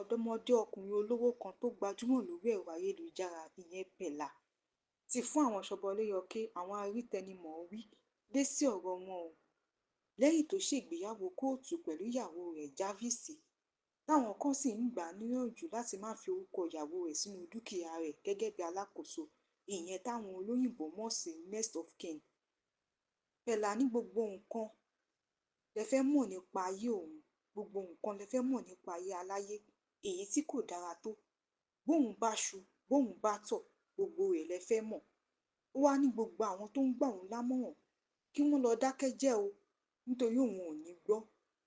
ọ̀dọ́mọdé ọkùnrin olówó kan tó gbajúmọ̀ lórí ẹ̀rọ ayélujára ìyẹn Pẹ̀lá ti fún àwọn ṣọbọléyọké àwọn arítẹnimọ̀ọ́wí lésì ọ̀rọ̀ wọn o lẹ́yìn tó ṣègbéyàwó kóòtù pẹ̀lú ìyàwó rẹ̀ Jáfíìsì táwọn kan sì ń gbà á níyànjú láti má fi orúkọ ìyàwó rẹ̀ sínú dúkìá rẹ̀ gẹ́gẹ́ bí alákòóso ìyẹn táwọn olóyìnbó mọ̀ sí next of kin. Pẹ̀lá ní gbogbo nǹkan lẹ fẹ́ mọ̀ nípa ayé òun, gbogbo nǹkan lẹ fẹ́ mọ̀ nípa ayé aláyé èyí tí kò dára tó, bóun bá ṣu bóun bá tọ̀ gbogbo rẹ̀ lẹ fẹ́ mọ̀. Ó wá ní gbogbo àwọn tó ń gbà òun lámọ̀ràn kí wọ́n lọ dákẹ́ jẹ́ o nítorí òun ò ní gbọ́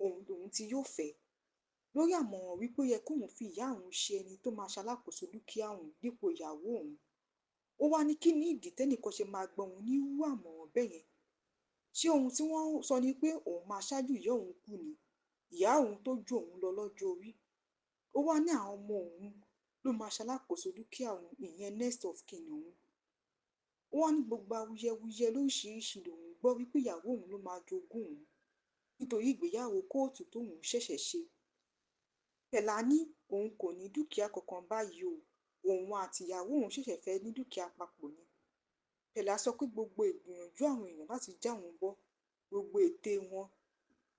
òun tí yóò fẹ́ lórí àmọ̀ràn wípé ó yẹ kóun fi ìyá òun ṣe ẹni tó máa ṣalákòóso dúkìá òun dípò ìyàwó òun. Ó wá ní kí ní ìdí tẹ́nìkan ṣe máa gbọ́ òun ní irú àmọ̀ràn bẹ́ẹ̀ yẹn. Ṣé ohun tí wọ́n sọ ni pé òun máa ṣáájú ìyá òun kú ni, ìyá òun tó ju òun lọ lọ́jọ́ orí. Ó wá ní àwọn ọmọ òun ló máa ṣalákòóso dúkìá òun ìyẹn next of kin òun. Ó wá ní gbogbo awuyewuye lóríṣiríṣi lòun gbọ́ wípé ìyàwó òun ló máa jogún òun nítorí ìgbéyàwó kóòtù tóun ṣẹ̀ṣẹ̀ ṣe. Pẹ̀lá ní òun kò ní dúkìá kankan báyìí o, òun àti ìyàwó òun ṣẹ̀ṣẹ̀ fẹ́ ní dúkìá papọ̀ ni. Pẹ̀lá sọ pé gbogbo ìgbìyànjú àwọn èèyàn láti já òun bọ́, gbogbo ète wọn,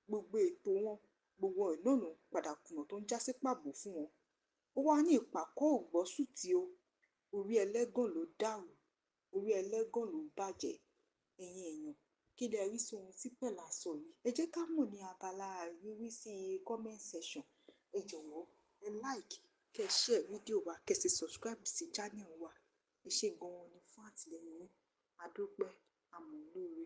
gbogbo ètò wọn, gbogbo ẹ̀ náà ló ń padà kùnà tó ń já sí pàbó fún wọn. Ó wá ní ìpàkọ́ ò gbọ́ sùtì o, orí ẹlẹ́gàn ló dàrú, orí ẹlẹ́gàn ló bàjẹ́. Ẹ̀yin èèyàn, kí lẹ rí sí ohun tí Pẹ̀lá sọ yìí? Ẹ jẹ́ ká mọ̀ ní abala ìrísí comment section. Ẹ jọ̀wọ́ ẹ like, kẹ́ share fídíò wa, kẹ́ sì subscribe sí channel wa. Ẹ ṣé gan-an ni fún àtìlẹ́yìn yín. A dúpẹ́, a mọ̀ lóore.